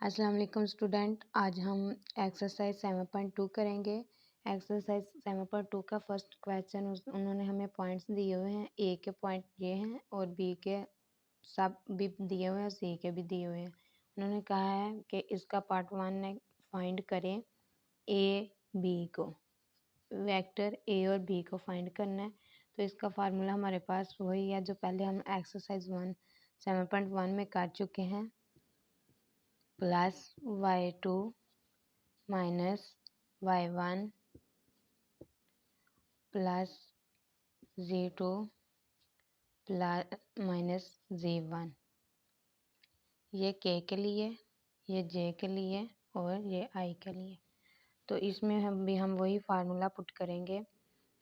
अस्सलाम वालेकुम स्टूडेंट, आज हम एक्सरसाइज 7.2 करेंगे। एक्सरसाइज 7.2 का फर्स्ट क्वेश्चन उन्होंने हमें पॉइंट्स दिए हुए हैं। ए के पॉइंट ये हैं और बी के सब भी दिए हुए हैं, सी के भी दिए हुए हैं। उन्होंने कहा है कि इसका पार्ट 1 ने फाइंड करें ए बी को, वेक्टर ए और बी को फाइंड करना है। तो इसका फार्मूला हमारे पास वही है जो पहले हम एक्सरसाइज 7.1 में कर चुके हैं, plus y2 minus y1 plus z2 plus minus z1। ये k के लिए, ये j के लिए और ये i के लिए। तो इसमें हम वही फार्मूला पुट करेंगे।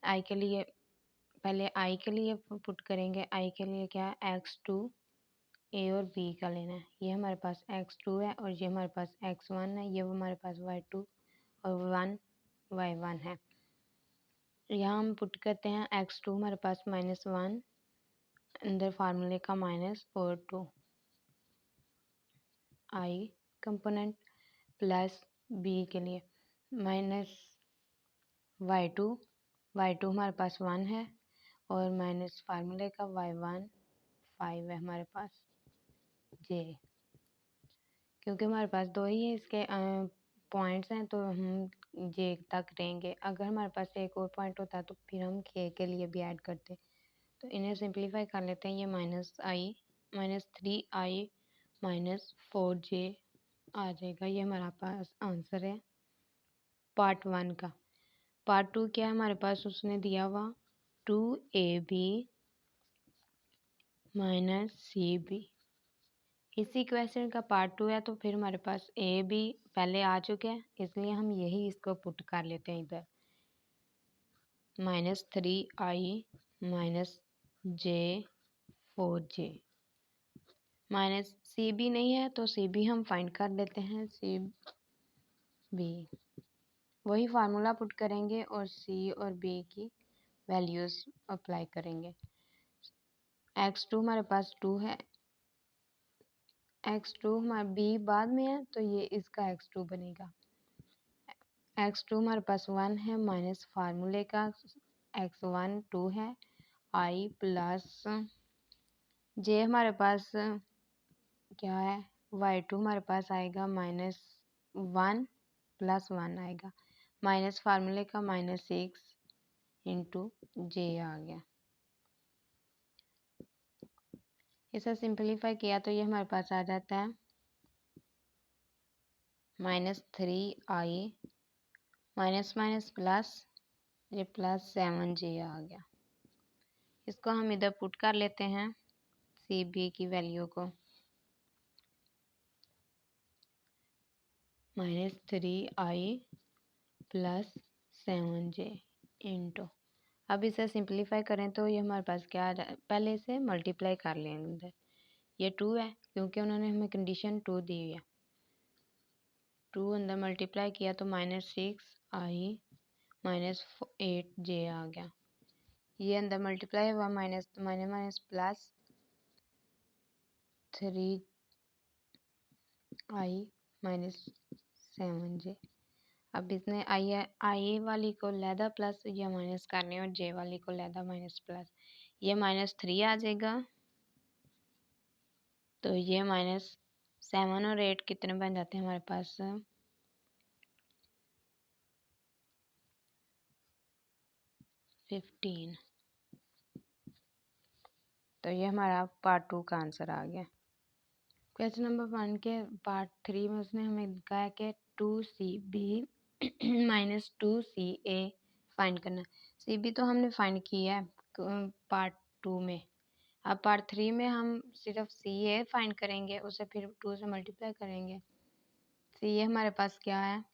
i के लिए पहले i के लिए पुट करेंगे। i के लिए क्या है, x2 a और b का लेना है। ये हमारे पास x2 है और ये हमारे पास x1 है। ये हमारे पास y2 और 1 y1 है। यहाँ हम पुट करते हैं x2 हमारे पास -1, अंदर फार्मूले का माइनस और 2 i कंपोनेंट प्लस b के लिए माइनस y2 हमारे पास 1 है और माइनस फार्मूले का y1 5 है हमारे पास j। क्योंकि हमारे पास दो ही है इसके पॉइंट्स हैं तो हम j तक रहेंगे। अगर हमारे पास एक और पॉइंट होता तो फिर हम k के लिए भी ऐड करते। तो इन्हें सिंप्लीफाई कर लेते हैं। ये -3i -4j आ जाएगा। ये हमारा पास आंसर है पार्ट 1 का। पार्ट 2 क्या है हमारे पास, उसने दिया हुआ 2ab -cb। इसी क्वेश्चन का पार्ट 2 है तो फिर हमारे पास ए बी पहले आ चुके हैं, इसलिए हम यही इसको पुट कर लेते हैं इधर। -3i -j4j minus C B नहीं है तो सी बी हम फाइंड कर लेते हैं। सी बी वही फार्मूला पुट करेंगे और सी और बी की वैल्यूज अप्लाई करेंगे। x2 हमारे पास 2 है, x2 हमारा b बाद में है तो ये इसका x2 बनेगा। x2 हमारे पास 1 है माइनस फार्मूले का x1 2 है, i प्लस j हमारे पास क्या है, y2 हमारे पास आएगा -1 प्लस 1 आएगा, माइनस फार्मूले का -6 इंटू j आ गया। इसे सिंपलीफाई किया तो ये हमारे पास आ जाता है -3i माइनस माइनस प्लस, ये प्लस 7j आ गया। इसको हम इधर पुट कर लेते हैं सी बी की वैल्यू को, -3i प्लस 7j इंटू। अब इसे सिंपलीफाई करें तो ये हमारे पास क्या आ जाए, पहले इसे मल्टीप्लाई कर लें अंदर। ये 2 है क्योंकि उन्होंने हमें कंडीशन 2 दी हुई है। 2 अंदर मल्टीप्लाई किया तो -6i -8j आ गया। ये अंदर मल्टीप्लाई हुआ minus minus minus plus 3i -7j। अब इसने आई वाली को लैदा प्लस या माइनस करने और जे वाली को लैदा माइनस प्लस। ये -3 आ जाएगा तो ये -7 और 8 कितने बन जाते हैं हमारे पास, 15। तो ये हमारा पार्ट 2 का आंसर आ गया। क्वेश्चन नंबर 1 के पार्ट 3 में उसने हमें कहा है कि 2cb -2ca फाइंड करना। cb तो हमने फाइंड किया है पार्ट 2 में। अब पार्ट 3 में हम सिर्फ ca फाइंड करेंगे, उसे फिर 2 से मल्टीप्लाई करेंगे। ca हमारे पास क्या है,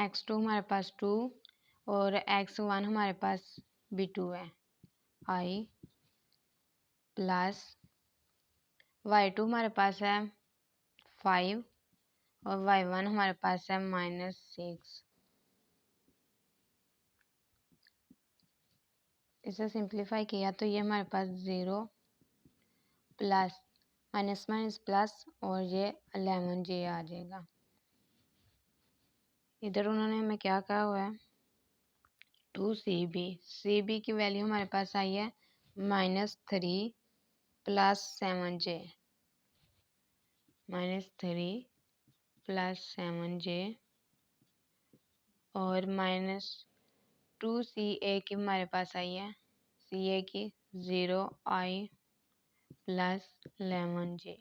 x2 हमारे पास 2 और x1 हमारे पास भी 2 है, i प्लस y2 हमारे पास है 5 और y1 हमारे पास है -6। इसे सिंप्लीफाई किया तो ये हमारे पास 0 प्लस माइनस माइनस प्लस और ये 11J आ जाएगा। इधर उन्होंने हमें क्या कहा हुआ है, 2CB की वैल्यू हमारे पास आई है -3 + 7J, -3 + 7J और -2CA की हमारे पास आई है, CA की 0I + 11J।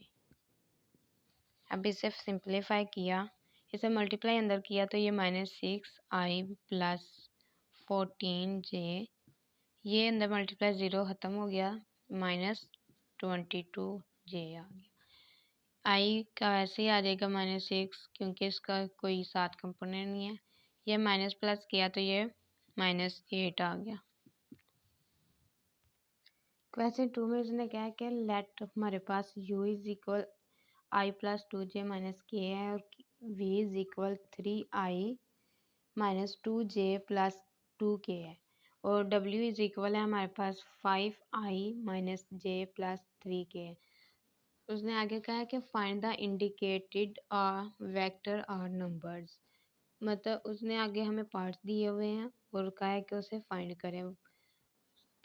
अब इसे सिंप्लीफाई किया, इसे मल्टीप्लाई अंदर किया तो ये -6I + 14J, ये अंदर मल्टीप्लाई 0 ख़त्म हो गया, -22J आ गया। आई का वैसे ही आ जाएगा -6 क्योंकि इसका कोई साथ कंपोनेंट नहीं है। ये माइनस प्लस किया तो ये -8 आ गया। क्वेश्चन 2 में इसने क्या है कि लेट हमारे पास u is equal I + 2J - K है और v is equal 3I - 2J + 2K है और w इज इक्वल है हमारे पास 5I - J + 3K है। उसने आगे कहा है कि find the indicated vector are numbers, मतलब उसने आगे हमें पार्ट्स दिए हुए हैं और कहा है कि उसे फाइंड करें।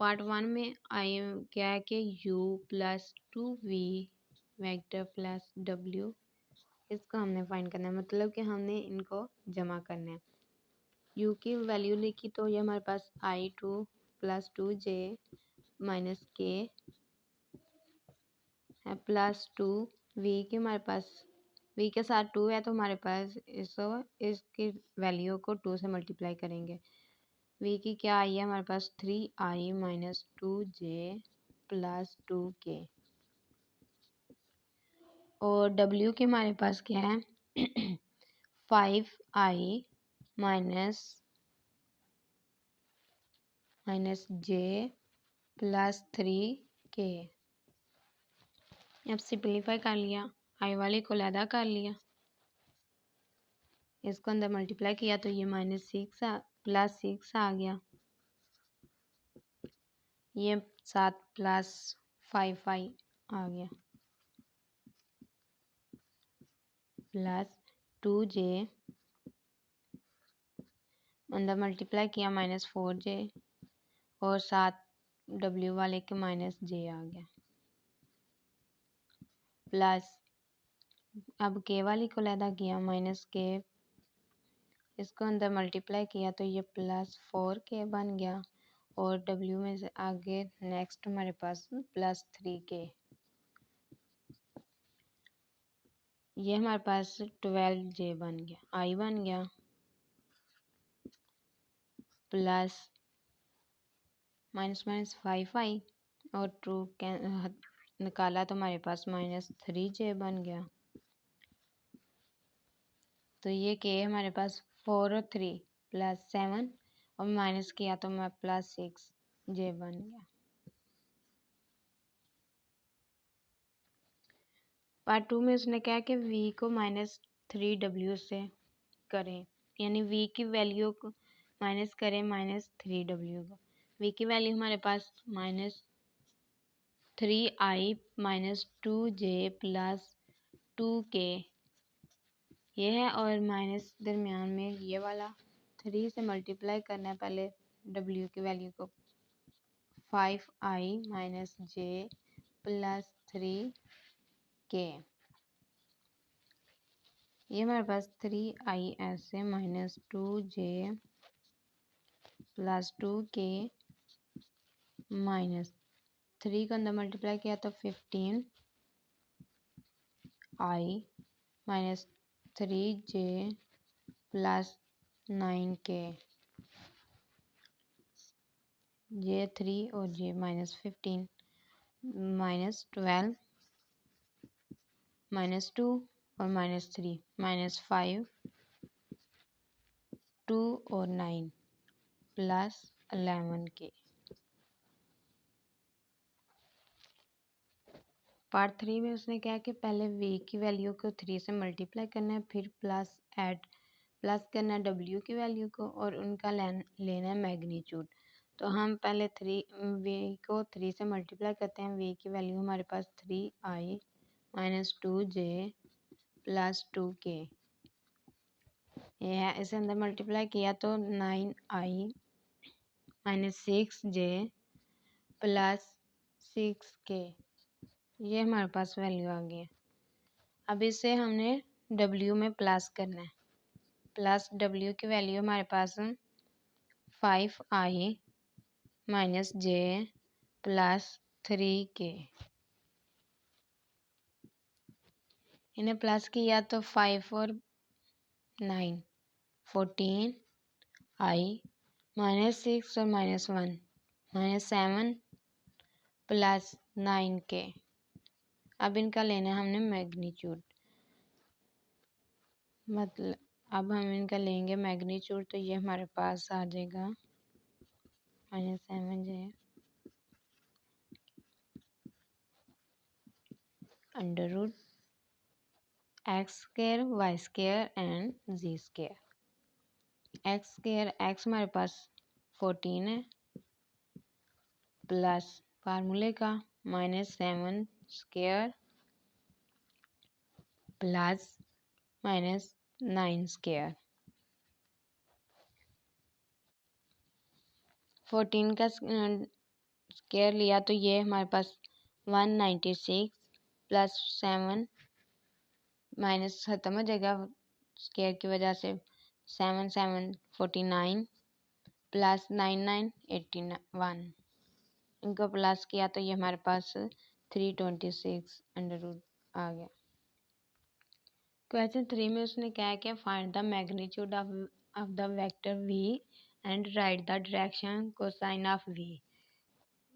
पार्ट 1 में आई क्या है कि u + 2v vector plus w, इसको हमने फाइंड करना है, मतलब कि हमने इनको जमा करना है। u की वैल्यू लिखी तो ये हमारे पास I2 + 2J - K है प्लस 2 v के हमारे पास v के साथ 2 है तो हमारे पास इसकी वैल्यू को 2 से मल्टीप्लाई करेंगे। v की क्या आई है हमारे पास 3I - 2J + 2K और w के हमारे पास क्या है 5I - J + 3K। अब सिंप्लीफाई कर लिया, आई वाले को अलहदा कर लिया, इसको अंदर मल्टीप्लाई किया तो ये -6 + 6 आ गया, ये 7 + 5I आ गया प्लस 2J अंदर मल्टीप्लाई किया -4J और 7 W वाले के -J आ गया प्लस अब K वाली को अलहदा किया -K, इसको अंदर मल्टीप्लाई किया तो ये +4K बन गया और W में से आगे नेक्स्ट हमारे पास +3K, ये हमारे पास 12J बन गया, I बन गया प्लस -5I और 2 निकाला तो हमारे पास -3J बन गया। तो ये K हमारे पास 4 और 3 + 7 और माइनस किया तो मैं +6J बन गया। पार्ट 2 में उसने कहा कि v को -3W से करें, यानी v की वैल्यू को माइनस करें -3W को। v की वैल्यू हमारे पास -3I - 2J + 2K ये है और माइनस दरमियान में ये वाला 3 से मल्टीप्लाई करना है पहले W की वैल्यू को 5I - J + 3K, ये हमारे पास 3I ऐसे -2J + 2K -3 को अंदर मल्टीप्लाई किया तो 15I - 3J + 9K, ये 3 और ये -15 -12 -2 और -3 -5 2 और 9 + 11K। पार्ट 3 में उसने क्या कि पहले v की वैल्यू को 3 से मल्टीप्लाई करना है, फिर प्लस करना है W की वैल्यू को और उनका लेना है मैग्नीट्यूड। तो हम पहले v को 3 से मल्टीप्लाई करते हैं, v की वैल्यू हमारे पास 3I minus 2j plus 2k। ये है, इसे अंदर मल्टीप्लाई किया तो 9i minus 6j plus 6k। ये हमारे पास वैल्यू आ गई है। अब इसे हमने w में प्लस करना है। प्लस w की वैल्यू हमारे पास 5i minus j plus 3k। इन्हें प्लस किया तो 5 और 9 14i माइनस 6 और माइनस 1 माइनस 7 प्लस 9k। अब इनका लेना है हमने मैग्नीट्यूड, मतलब अब हम इनका लेंगे मैग्नीट्यूड, तो ये हमारे पास आ जाएगा minus 7j under root x square y square and g square. X square, x हमारे पास 14 है, प्लस फार्मूले का minus 7 square plus minus 9 square. 14 का स्क्वायर लिया तो ये हमारे पास 196 प्लस 7 माइनस खत्म हो जाएगा स्क्वायर की वजह से, 7 7 49 प्लस 9 9 81। इनको प्लस किया तो ये हमारे पास 326 अंडर रूट आ गया। क्वेश्चन 3 में उसने क्या किया, find the magnitude of the vector v and right the direction cosine of v।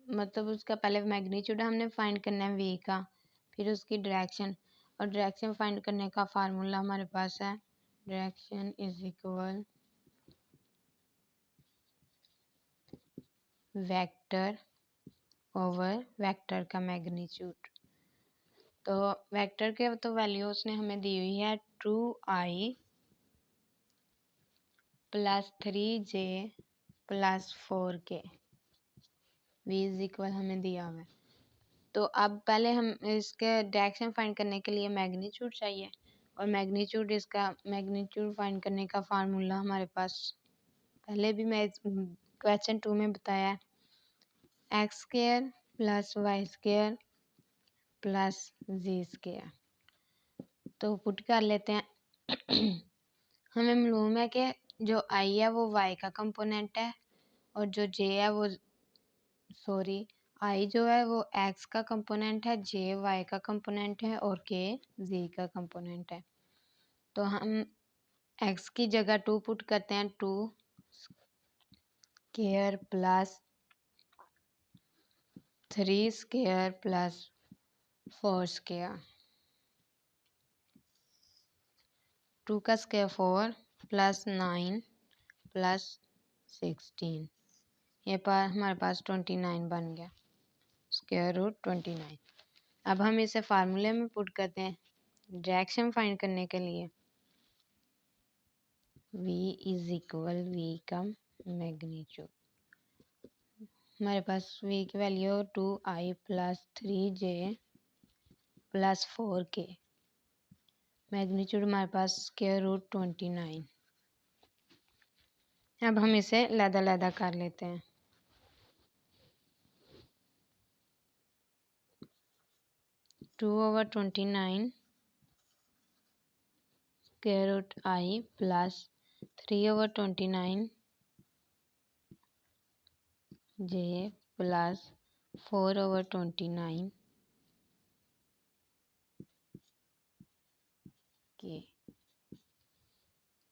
मतलब उसका पहले मैग्नीट्यूड हमने फाइंड करना है v का, फिर उसकी डायरेक्शन, और डायरेक्शन फाइंड करने का फार्मूला हमारे पास है direction is equal vector over vector का मैग्नीट्यूड। तो वेक्टर के तो वैल्यू उसने हमें दी हुई है 2i plus 3j plus 4k। v is equal हमें दिया हुआ है। तो अब पहले हम इसके डायरेक्शन फाइंड करने के लिए मैग्नीट्यूड चाहिए, और मैग्नीट्यूड फाइंड करने का फार्मूला हमारे पास पहले भी मैं क्वेश्चन 2 में बताया, x square plus y square plus z square. तो पुट कर लेते हैं। हमें मालूम है कि जो i है वो y का कंपोनेंट है, और जो j है वो i जो है वो x का कंपोनेंट है, j y का कंपोनेंट है और k z का कंपोनेंट है। तो हम x की जगह 2 पुट करते हैं, 2 square plus 3 square plus 4 square. 2 का स्क्वायर 4 प्लस 9 प्लस 16, ये हमारे पास 29 बन गया, स्क्वायर रूट 29। अब हम इसे फार्मूले में पुट करते हैं डायरेक्शन फाइंड करने के लिए। v इज इक्वल v का मैग्नीट्यूड, हमारे पास v की value 2i plus 3j plus 4k। Magnitude हमारे पास स्क्वायर रूट 29। अब हम इसे लैदा कर लेते हैं। Two over 29 square root i plus 3 over 29 j plus 4 over 29 के।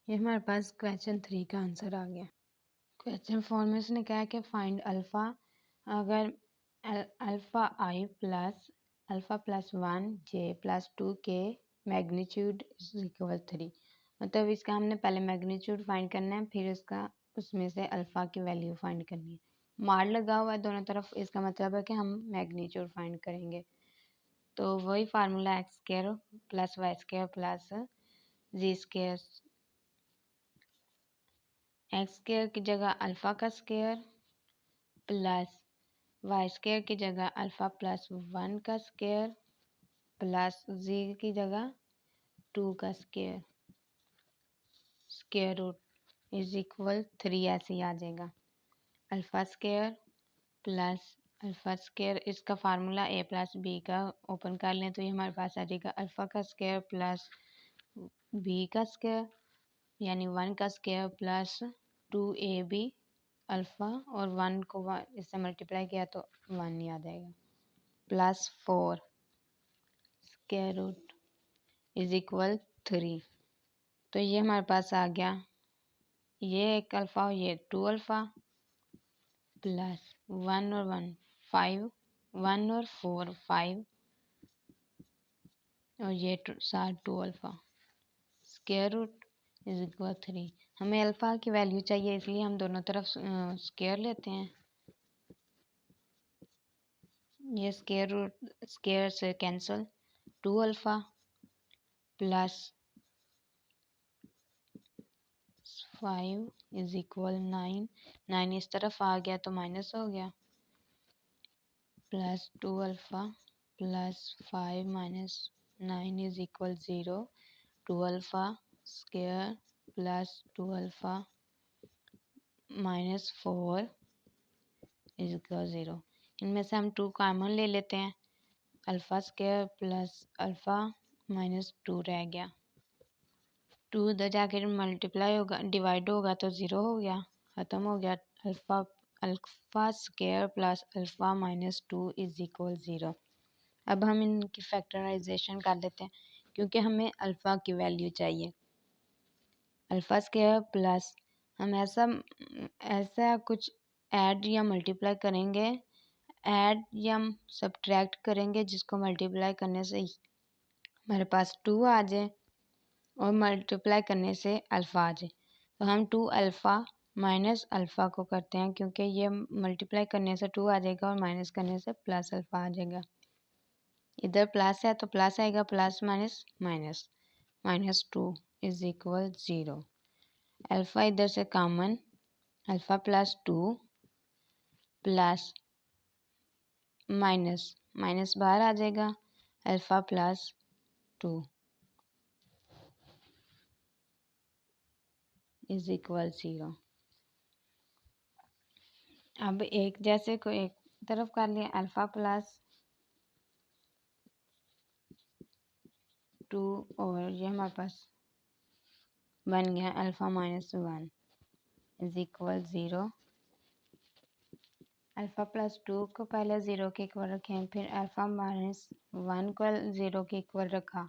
ये हमारे पास क्वेश्चन 3 का आंसर आ गया। क्वेश्चन 4 में उसने कहा कि फाइंड अल्फ़ा, अगर alpha plus 1 j plus 2k magnitude is equal 3। मतलब इसका हमने पहले मैग्नीट्यूड फाइंड करना है, फिर उसमें से अल्फ़ा की वैल्यू फाइंड करनी है। मार लगा हुआ है दोनों तरफ, इसका मतलब है कि हम मैग्नीट्यूड फाइंड करेंगे। तो वही formula x square plus y square plus z square, x square की जगह अल्फ़ा का स्क्वायर प्लस वाई स्क्वायर की जगह अल्फ़ा प्लस 1 का स्क्वायर प्लस जी की जगह 2 का square, square root is equal 3 ऐसे ही आ जाएगा। Alpha square plus alpha square, इसका फार्मूला ए प्लस बी का ओपन कर लें तो ये हमारे पास आ जाएगा अल्फा का स्क्वायर प्लस बी का स्क्वायर यानी 1 का स्क्वायर प्लस 2ab अल्फा और 1 को इससे मल्टीप्लाई किया तो 1 ही आ जाएगा plus 4 square root is equal 3। तो ये हमारे पास आ गया, ये एक अल्फा और ये 2 अल्फा प्लस 1 और 1 5, 1 और 4 5 और ये साथ 2 alpha square root is equal 3। हमें अल्फा की वैल्यू चाहिए इसलिए हम दोनों तरफ स्क्वायर लेते हैं। ये स्क्वायर रूट स्क्वायर से cancel, 2 alpha plus 5 is equal 9, 9 इस तरफ आ गया तो माइनस हो गया plus 2 alpha plus 5 minus 9 is equal 0, 2 alpha square plus 2 alpha minus 4 is equal 0। इनमें से हम 2 कॉमन ले लेते हैं, alpha square plus alpha minus 2 रह गया, 2 उधर जाके मल्टीप्लाई होगा डिवाइड होगा तो 0 हो गया, ख़त्म हो गया। Alpha alpha square plus alpha minus 2 is equal 0। अब हम इनकी फैक्टराइजेशन कर लेते हैं क्योंकि हमें अल्फा की वैल्यू चाहिए। अल्फा स्क्वायर प्लस हम ऐसा कुछ ऐड या मल्टीप्लाई करेंगे, ऐड या सब्ट्रैक्ट करेंगे जिसको मल्टीप्लाई करने से हमारे पास 2 आ जाए और मल्टीप्लाई करने से अल्फ़ा आ जाए। तो हम 2 अल्फ़ा माइनस अल्फ़ा को करते हैं क्योंकि ये मल्टीप्लाई करने से 2 आ जाएगा और माइनस करने से प्लस अल्फ़ा आ जाएगा। इधर प्लस है तो प्लस आएगा, plus minus minus, minus 2 is equal 0। Alpha इधर से common, alpha plus 2 plus minus minus बाहर आ जाएगा, अल्फ़ा प्लस 2 इज इक्वल 0। अब एक जैसे को एक तरफ कर लिया, अल्फ़ा प्लस 2 और ये हमारे पास बन गया alpha minus 1 is equal 0। Alpha plus 2 को पहले 0 के इक्वल रखें, फिर अल्फ़ा माइनस 1 को 0 के इक्वल रखा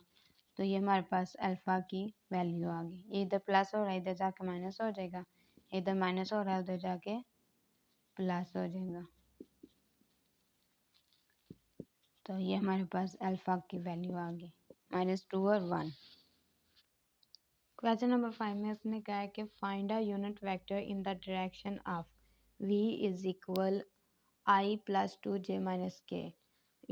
तो ये हमारे पास अल्फ़ा की वैल्यू आ गई। ये इधर प्लस हो रहा है इधर जाके माइनस हो जाएगा, इधर माइनस हो रहा है उधर जाके प्लस हो जाएगा। तो ये हमारे पास अल्फ़ा की वैल्यू आ गई -2 और 1। क्वेश्चन नंबर 5 में उसने कहा है कि find a unit vector in the direction of v is equal i plus 2j minus के।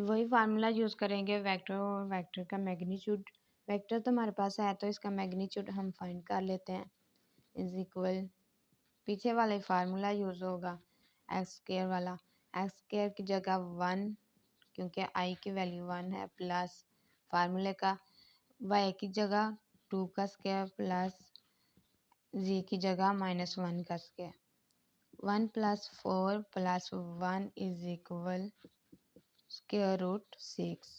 वही फार्मूला यूज़ करेंगे वेक्टर और वेक्टर का मैग्नीट्यूड। वेक्टर तो हमारे पास है तो इसका मैग्नीट्यूड हम फाइंड कर लेते हैं, इज इक्वल पीछे वाला ही फार्मूला यूज़ होगा एक्स स्क्वायर वाला, एक्स स्क्वायर की जगह 1 क्योंकि i की वैल्यू 1 है प्लस फार्मूले का y की जगह 2 का स्क्वायर प्लस z की जगह -1 का स्क्वायर, 1 plus 4 plus 1 is equal square root 6।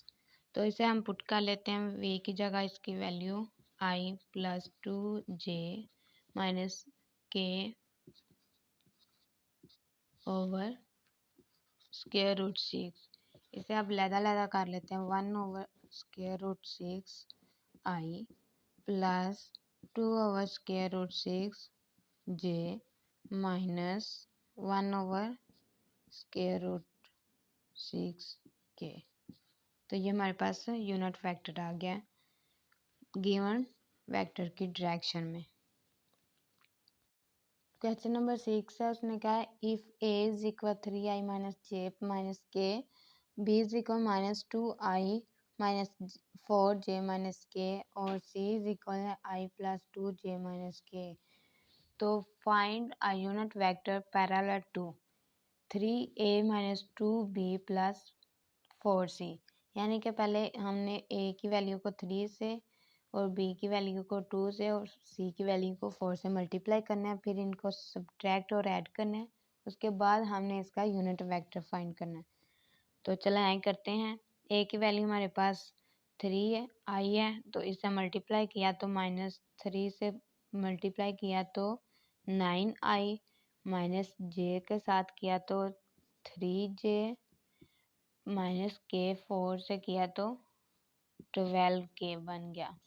तो इसे हम पुट कर लेते हैं, v की जगह इसकी value i plus 2j minus k over square root 6। इसे अब लहदा कर लेते हैं, 1 over square root 6 i plus 2 over square root 6 j minus 1 over square root 6 k. तो ये हमारे पास यूनिट वेक्टर आ गया गिवन वेक्टर की डायरेक्शन में। क्वेश्चन नंबर 6 है, उसने कहा है if a is equal 3i minus j minus k, b is equal -2i minus 4j minus k और c इज इक्वल है i plus 2j minus k. तो find a unit vector parallel to 3a minus 2b plus 4c। यानी कि पहले हमने ए की value को 3 से और बी की वैल्यू को 2 से और सी की वैल्यू को 4 से मल्टीप्लाई करना है, फिर इनको सब्ट्रैक्ट और ऐड करना है। उसके बाद हमने इसका यूनिट वेक्टर फाइंड करना है। तो चलो ऐड करते हैं। ए की वैल्यू हमारे पास 3 है, आई है, तो इसे मल्टीप्लाई किया तो -3 से मल्टीप्लाई किया तो 9i, माइनस जे के साथ किया तो 3j, माइनस के 4 से किया तो 12k बन गया।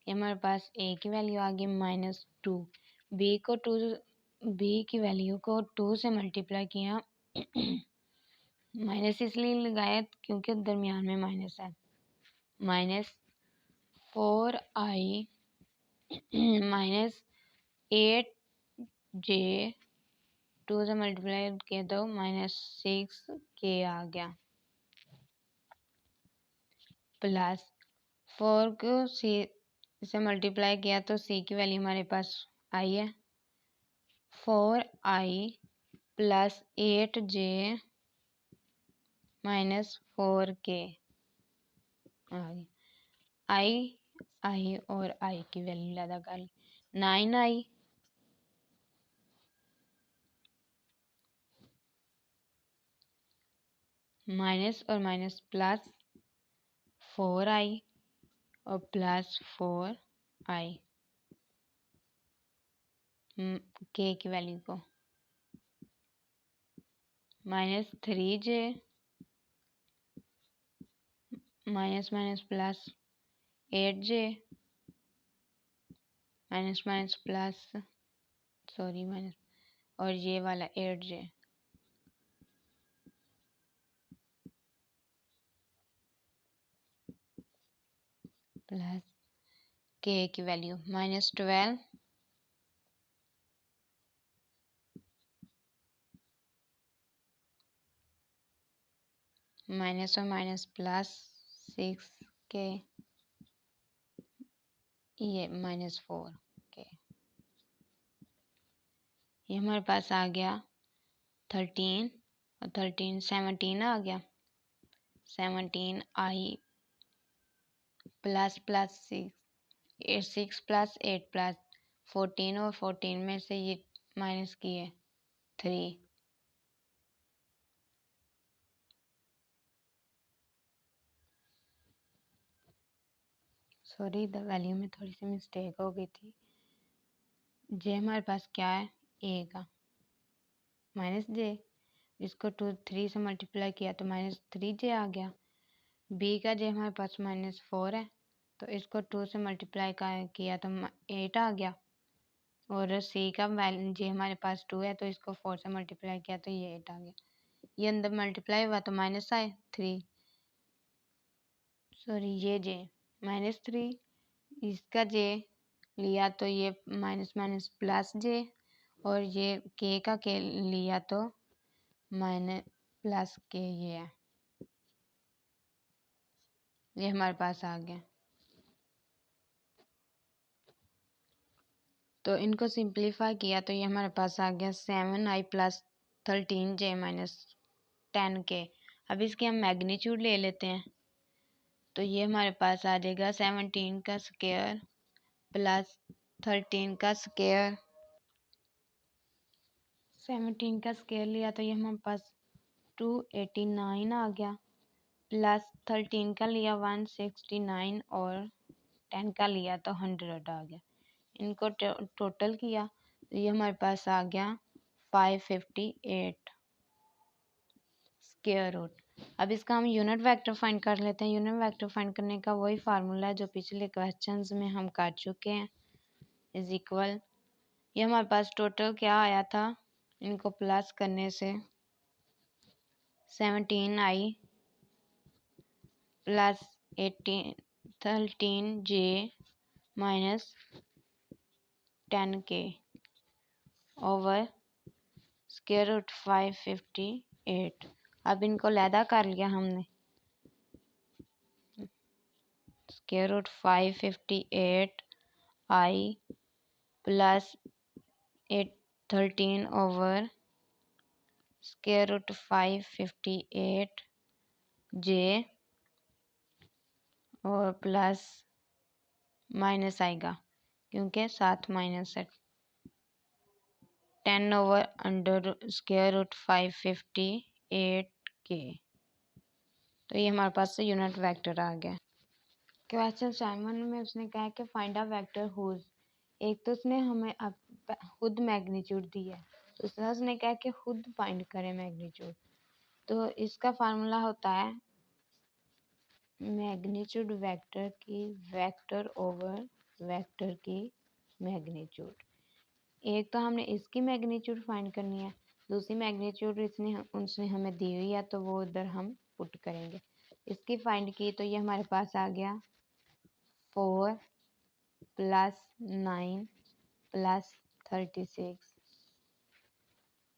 ये हमारे पास ए की वैल्यू आ गई -2। बी की वैल्यू को 2 से मल्टीप्लाई किया माइनस इसलिए लगाया क्योंकि दरमियान में माइनस है। -4i माइनस 8j, 2 से मल्टीप्लाई किया तो -6k आ गया, प्लस 4 को सी से मल्टीप्लाई किया तो सी की वैल्यू हमारे पास आई है, 4i plus 8j minus 4k आ गया। आई और आई की वैल्यू लगा कर 9i माइनस और माइनस प्लस 4i और प्लस 4i के की वैल्यू को -3j minus minus plus 8j minus minus plus minus और ये वाला 8j प्लस के की वैल्यू -12 माइनस और माइनस प्लस 6k, ये -4k। ये हमारे पास आ गया 13 और 13 17 आ गया। 17i plus plus 6 plus 8 plus 14 और 14 में से ये माइनस किए 3, सॉरी इधर वैल्यू में थोड़ी सी मिस्टेक हो गई थी। जे हमारे पास क्या है, ए का -j, इसको 3 से मल्टीप्लाई किया तो -3j आ गया। बी का जे हमारे पास -4 है, तो इसको 2 से मल्टीप्लाई किया तो 8 आ गया। और सी का वैल्यू जे हमारे पास 2 है, तो इसको 4 से मल्टीप्लाई किया तो ये 8 आ गया। ये अंदर मल्टीप्लाई हुआ तो माइनस आए 3, सॉरी ये जे -3, इसका जे लिया तो ये माइनस माइनस प्लस जे, और ये के का के लिया तो माइनस प्लस के, ये है, ये हमारे पास आ गया। तो इनको सिंप्लीफाई किया तो ये हमारे पास आ गया 7i plus 13j minus 10k। अब इसके हम मैग्नीट्यूड ले लेते हैं, तो ये हमारे पास आ जाएगा 17 का स्क्वायर प्लस 13 का स्क्वायर। 17 का स्क्वायर लिया तो ये हमारे पास 289 आ गया, प्लस 13 का लिया 169 और 10 का लिया तो 100 आ गया। इनको टोटल किया तो ये हमारे पास आ गया 558 स्क्वायर रूट। अब इसका हम यूनिट वेक्टर फाइंड कर लेते हैं। यूनिट वेक्टर फाइंड करने का वही फार्मूला है जो पिछले क्वेश्चंस में हम कर चुके हैं, इज इक्वल, ये हमारे पास टोटल क्या आया था, इनको प्लस करने से 17i plus 13j minus 10k over square root 558। अब इनको लैदा कर लिया हमने, square root 558 i plus 13 over square root 558 j और प्लस माइनस आएगा क्योंकि साथ माइनस है। 10/√558 के। तो ये हमारे पास से यूनिट वेक्टर आ गया। क्वेश्चन 7 में उसने कहा कि फाइंड अ वेक्टर हुज। एक तो उसने हमें खुद मैग्नीट्यूड दी है, दूसरा उसने कहा कि खुद फाइंड करें मैग्नीट्यूड। तो इसका फार्मूला होता है मैग्नीट्यूड वेक्टर की वेक्टर ओवर वेक्टर की मैग्नीट्यूड। एक तो हमने इसकी मैग्नीट्यूड फाइंड करनी है, दूसरी मैग्नीट्यूड उसने हमें दी हुई है तो वो उधर हम पुट करेंगे। इसकी फाइंड की तो ये हमारे पास आ गया 4 + 9 + 36।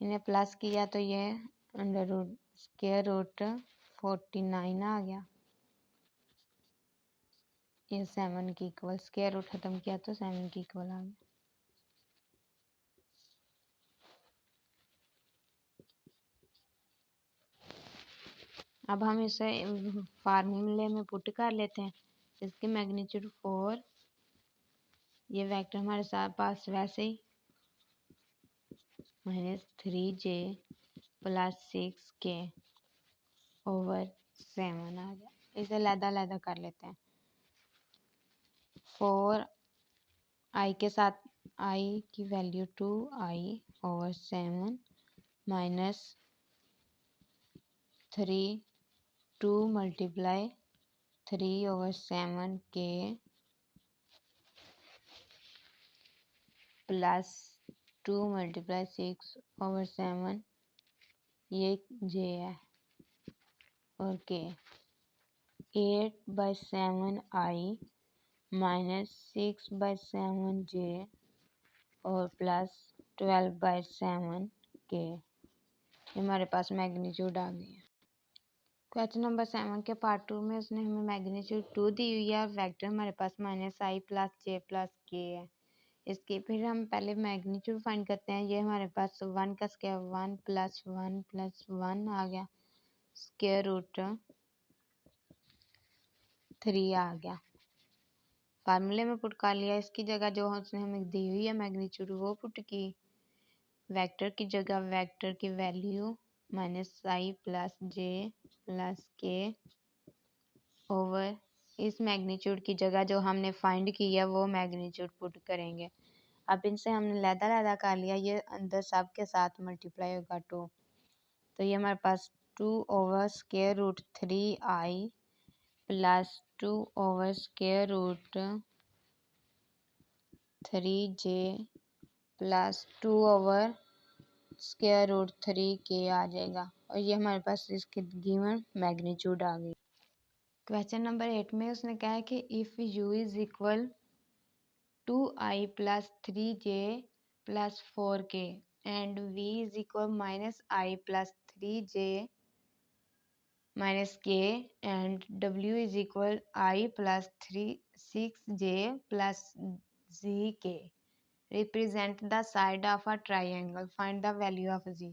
इन्हें प्लस किया तो ये √√49 आ गया। ये 7 की इक्वल, स्क्वायर रूट खत्म किया तो 7 की इक्वल आ गया। अब हम इसे फार्मूले में पुट कर लेते हैं। इसकी मैग्नीट्यूड 4, ये वेक्टर हमारे साथ पास वैसे ही -3j + 6k ओवर 7 आ गया। इसे अलग-अलग कर लेते हैं। 4 i के साथ i की value 2i over 7 -3 2 × 3 over 7 k plus 2 × 6 over 7, ये j है और k। 8/7i -6/7j और प्लस 12/7k। हमारे पास मैग्नीट्यूड आ गई है। क्वेश्चन नंबर 7 के पार्ट 2 में उसने हमें मैग्नीट्यूड 2 दी हुई है। वेक्टर हमारे पास -i + j + k है। इसकी फिर हम पहले मैग्नीट्यूड फाइंड करते हैं। ये हमारे पास 1 का स्क्वायर 1 + 1 + 1 आ गया, स्क्वायर रूट 3 आ गया। फार्मूले में पुट कर लिया। इसकी जगह जो उसने हमें दी हुई है मैग्नीट्यूड वो पुट की। वेक्टर की जगह वेक्टर की value -i + j + k over इस मैग्नीट्यूड की जगह जो हमने फाइंड की है वो मैग्नीट्यूड पुट करेंगे। अब इनसे हमने लैदा कर लिया, ये अंदर सब के साथ मल्टीप्लाई होगा 2। तो ये हमारे पास 2/√3i + 2/√3j + 2/√3k आ जाएगा। और ये हमारे पास इसकी गिवन मैग्नीट्यूड आ गई। क्वेश्चन नंबर 8 में उसने कहा है कि if u is equal 2i + 3j + 4k and v is equal -i + 3j - k and w is equal i + 6j + zk represent the side of a triangle, find the value of z।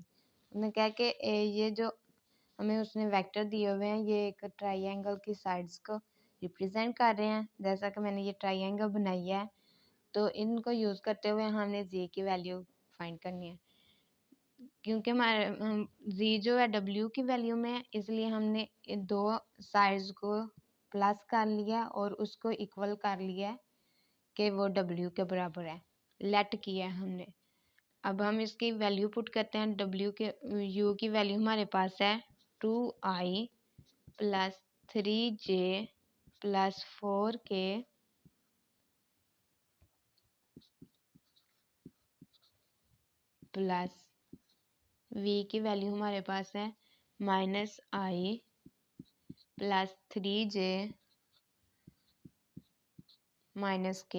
उन्होंने कहा कि ये जो हमें उसने vector दिए हुए हैं ये एक ट्राइंगल की साइड्स को रिप्रेजेंट कर रहे हैं। जैसा कि मैंने ये ट्राइंगल बनाई है तो इनको यूज़ करते हुए हमने z की वैल्यू फाइंड करनी है। क्योंकि हमारे z जो है w की वैल्यू में है, इसलिए हमने इन दो साइड्स को प्लस कर लिया और उसको इक्वल कर लिया कि वो w के बराबर है। लेट किया है हमने। अब हम इसकी वैल्यू पुट करते हैं। w के u की वैल्यू हमारे पास है 2i + 3j + 4k plus v की वैल्यू हमारे पास है -i + 3j - k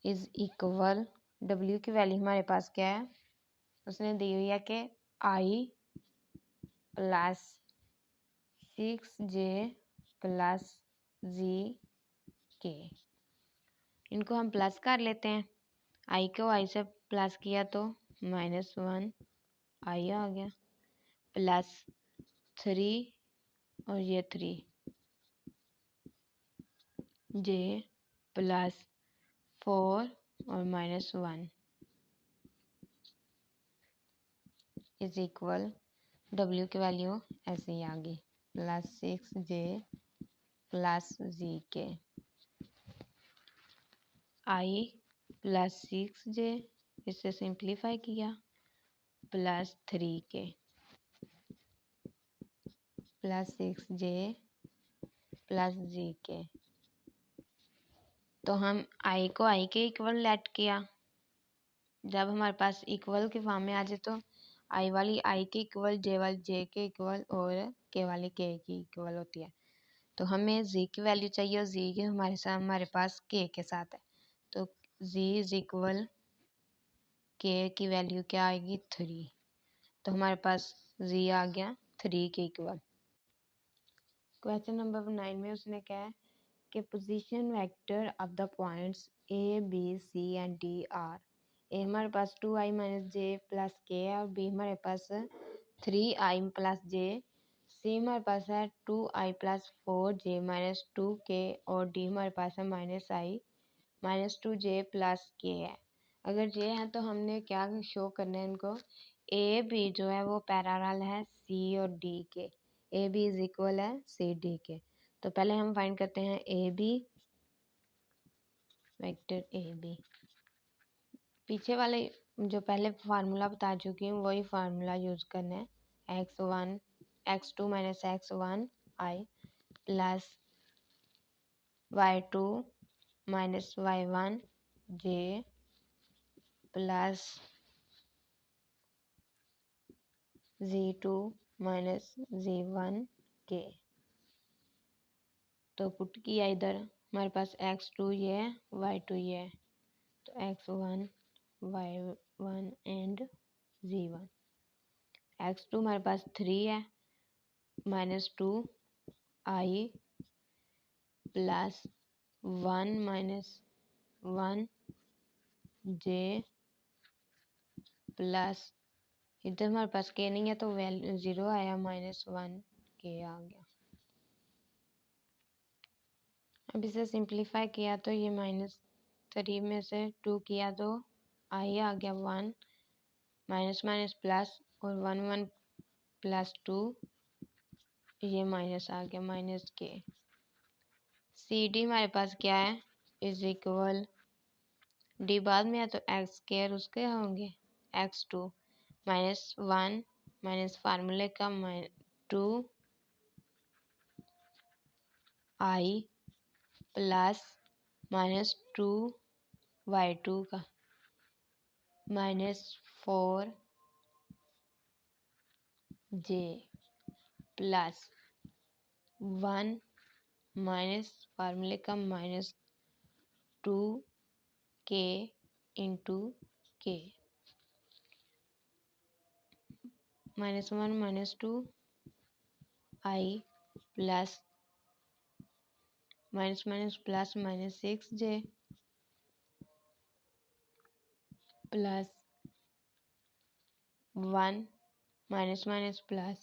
is equal w की वैल्यू हमारे पास क्या है, उसने दी हुई है कि i + 6j + zk। इनको हम प्लस कर लेते हैं। i को i से प्लस किया तो -1 i आ गया प्लस 3 और ये 3 जे प्लस 4 और -1 इज इक्वल W की वैल्यू ऐसे ही आ गई +6J प्लस Z के I +6J इसे सिंप्लीफाई किया +3 के +6J प्लस Z के। तो हम I को I के इक्वल लेट किया। जब हमारे पास इक्वल के फॉर्म में आ जाए तो I वाली I के इक्वल, J वाली J के इक्वल और K वाली K की इक्वल होती है। तो हमें Z की वैल्यू चाहिए और Z के हमारे पास K के साथ है। तो Z इज इक्वल K की वैल्यू क्या आएगी 3। तो हमारे पास Z आ गया 3 के इक्वल। क्वेश्चन नंबर 9 में उसने क्या है कि position vector of the points A, B, C and D are. ए हमारे पास 2i - j प्लस k है और B हमारे पास 3i + j, C हमारे पास है 2i + 4j - 2k और D हमारे पास है -i - 2j + k है। अगर ये है तो हमने क्या शो करना है इनको, ए बी जो है वो पैरेलल है C और D के, ए बी इज इक्वल है सी डी के। तो पहले हम फाइंड करते हैं a b, vector a b. पीछे वाले जो पहले फार्मूला बता चुकी हूँ वही फार्मूला यूज करना है। x1 x2 - x1 i plus y2 - y1 j plus z2 - z1 k। तो पुट किया इधर हमारे पास x2 ये है, y2 ये है, तो x1 y1 and z1। x2 हमारे पास 3 है -2 i प्लस 1 - 1 j प्लस इधर हमारे पास k नहीं है तो वैल्यू 0 आया -1 k आ गया। अब इसे सिंप्लीफाई किया तो ये -3 में से 2 किया तो i आ गया 1 माइनस प्लस और 1 1 + 2 ये माइनस आ गया -k। सी डी हमारे पास क्या है इज इक्वल डी बाद में है तो एक्स स्क्वायर उसके होंगे x2 -1 माइनस फार्मूले का 2 i प्लस -2 y2 का -4 j प्लस 1 माइनस फार्मूले का -2 k into k -1 - 2 i plus plus -6j plus 1 plus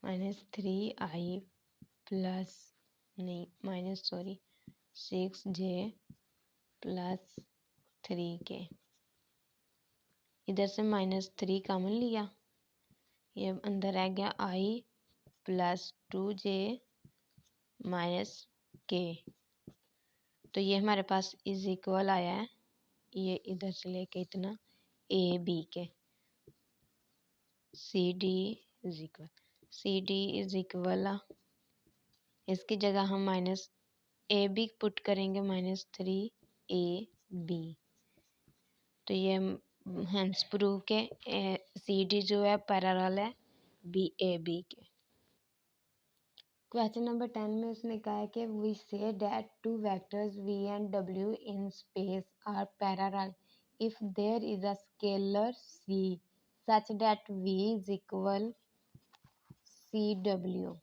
-3i plus नहीं -6j प्लस 3k। इधर से -3 कॉमन लिया, ये अंदर रह गया i प्लस 2j -k। तो ये हमारे पास इज इक्वल आया है, ये इधर से लेके इतना ए बी के। सी डी इज इक्वल इसकी जगह हम ए बी पुट करेंगे -3ab। तो ये हेंस प्रूव के सी डी जो है पैरेलल है बी ए बी के। क्वेश्चन नंबर 10 में उसने कहा है कि we say that two vectors v and w in space are parallel if there is a scalar c such that v is equal cw।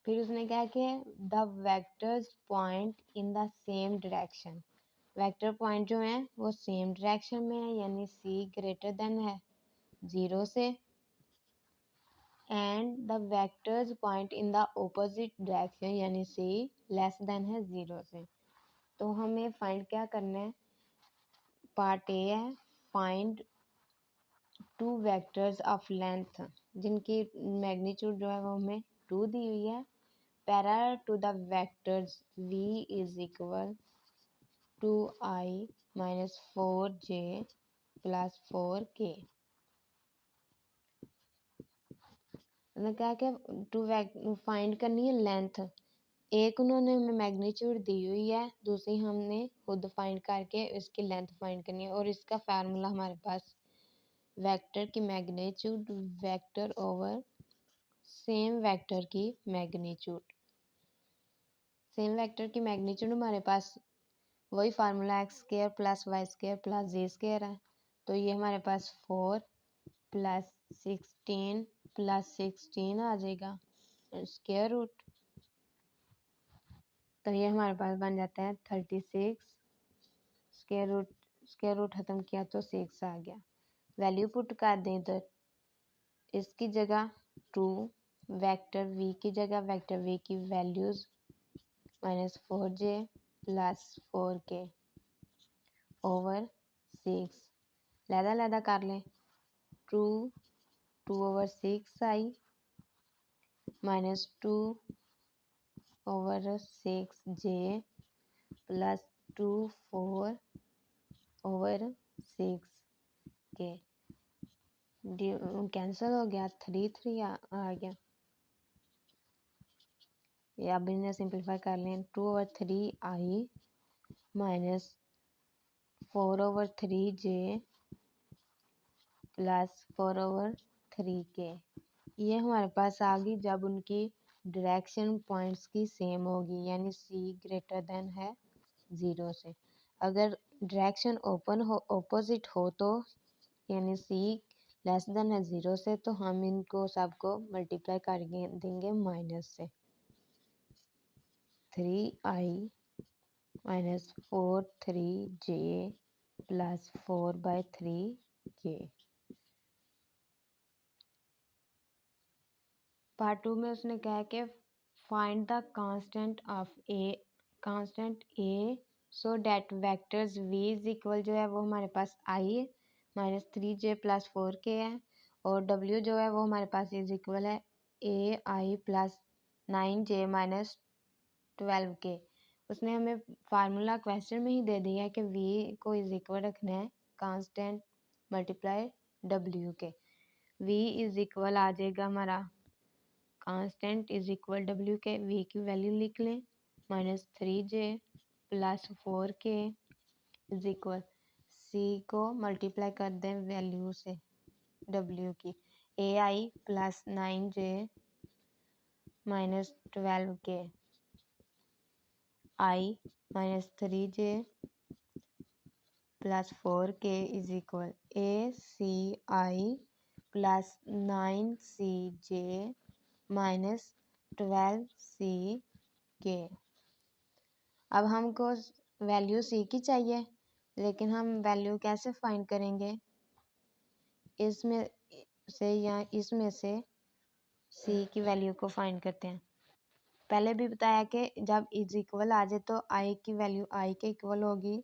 फिर उसने कहा कि the vectors point in the same direction. Vector point जो है वो same direction में है, यानी सी ग्रेटर देन है 0 से, and the vectors point in the opposite direction यानी सी लेस देन है 0 से। तो हमें फाइंड क्या करना है, पार्ट ए है, find two vectors of length जिनकी मैग्नीट्यूड जो है वो हमें 2 दी हुई है, parallel to the vectors v is equal to i minus 4j plus 4k। मैंने कहा कि टू फाइंड करनी है लेंथ, एक उन्होंने हमें मैग्नीट्यूड दी हुई है, दूसरी हमने खुद फाइंड करके इसकी लेंथ फाइंड करनी है, और इसका फार्मूला हमारे पास वेक्टर की magnitude vector over same vector की मैग्नीट्यूड, सेम वेक्टर की मैग्नीट्यूड हमारे पास वही formula x square plus y square plus z square है। तो ये हमारे पास 4 प्लस 16 आ जाएगा स्क्वायर रूट, तो ये हमारे पास बन जाता है 36, स्क्वायर रूट खत्म किया तो 6 आ गया। वैल्यू पुट कर दें इधर, इसकी जगह 2, वेक्टर v की जगह वेक्टर v की values minus 4j plus 4k over 6, लहदा कर लें, 2 over 6 i minus 2 over 6j plus 2 4 over 6k, cancel हो गया, 3 आ गया। ये अब इन्हें सिंपलीफाई कर लें, 2 over 3 i minus 4 over 3j plus 4 over 3k। ये हमारे पास आ गई जब उनकी डायरेक्शन पॉइंट्स की सेम होगी, यानी c ग्रेटर देन है 0 से। अगर डायरेक्शन ऑपोजिट हो तो यानी c लेस देन है 0 से, तो हम इनको सबको मल्टीप्लाई कर देंगे माइनस से, 3i minus 4 3j plus 4/3k। Part 2 में उसने कहा कि find the constant a so that vectors v is equal जो है वो हमारे पास i minus 3j plus 4k है, और w जो है वो हमारे पास इज इक्वल है ए आई प्लस 9j माइनस 12k। उसने हमें फार्मूला क्वेश्चन में ही दे दिया है कि v को इज इक्वल रखना है कांस्टेंट मल्टीप्लाई w के। v इज इक्वल आ जाएगा हमारा कांस्टेंट इज इक्वल w के, v की वैल्यू लिख लें minus 3j plus 4k is equal c को मल्टीप्लाई कर दें वैल्यू से w की, ai plus 9j minus 12k, i minus 3j plus 4k is equal aci plus 9cj minus 12ck। अब हमको वैल्यू c की चाहिए, लेकिन हम वैल्यू कैसे फाइंड करेंगे, इसमें से या इसमें से c की वैल्यू को फाइंड करते हैं। पहले भी बताया कि जब इज इक्वल आ जाए तो i की वैल्यू i के इक्वल होगी,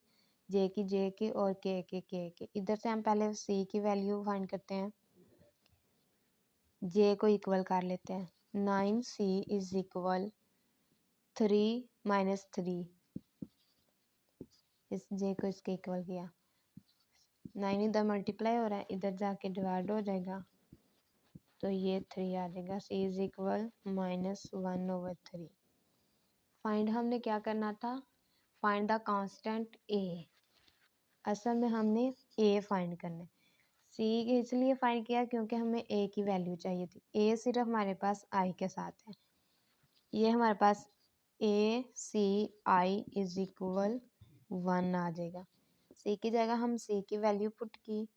j की और k की। इधर से हम पहले c की वैल्यू फाइंड करते हैं, j को इक्वल कर लेते हैं, 9c इज इक्वल 3 माइनस 3, इस j को इसके इक्वल किया, 9 इधर मल्टीप्लाई हो रहा है, इधर जाके डिवाइड हो जाएगा, तो ये 3 आ जाएगा, c is equal minus 1/3। Find हमने क्या करना था, फाइंड द कांस्टेंट a, असल में हमने a फाइंड करना है। c इसलिए फाइंड किया क्योंकि हमें a की वैल्यू चाहिए थी, a सिर्फ हमारे पास i के साथ है, ये हमारे पास ACI इज इक्वल 1 आ जाएगा। c की जगह हम c की वैल्यू पुट की,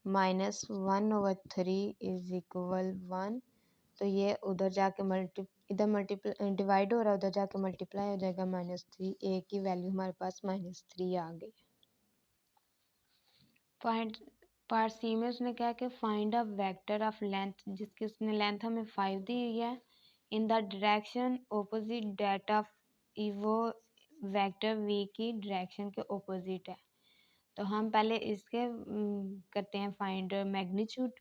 माइनस 1/3 इज इक्वल 1, तो ये उधर जाके इधर मल्टीप्लाई डिवाइड हो रहा है, उधर जाके मल्टीप्लाई हो जाएगा -3। ए की वैल्यू हमारे पास -3 आ गई। पॉइंट पार्ट सी में उसने कहा कि find a vector of length, जिसकी उसने लेंथ हमें 5 दी हुई है, in the direction opposite that of वो वेक्टर वी की डायरेक्शन के ऑपोजिट है। तो हम पहले इसके करते हैं फाइंड मैग्नीट्यूड,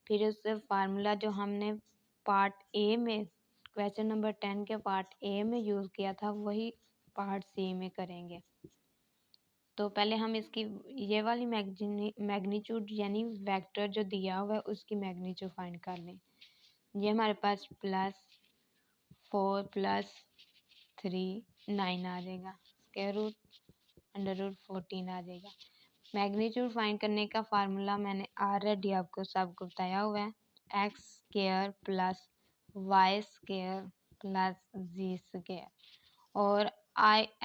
फिर उससे फार्मूला जो हमने पार्ट ए में क्वेश्चन नंबर 10 के पार्ट ए में यूज़ किया था वही पार्ट सी में करेंगे। तो पहले हम इसकी ये वाली मैग्नीट्यूड यानी वेक्टर जो दिया हुआ है उसकी मैग्नीट्यूड फाइंड कर लें। ये हमारे पास +4 + 3 9 आ जाएगा, स्क्वायर रूट √14 आ जाएगा। मैग्नीट्यूड फाइंड करने का फार्मूला मैंने ऑलरेडी आपको सबको बताया हुआ है, x² + y² + z²। और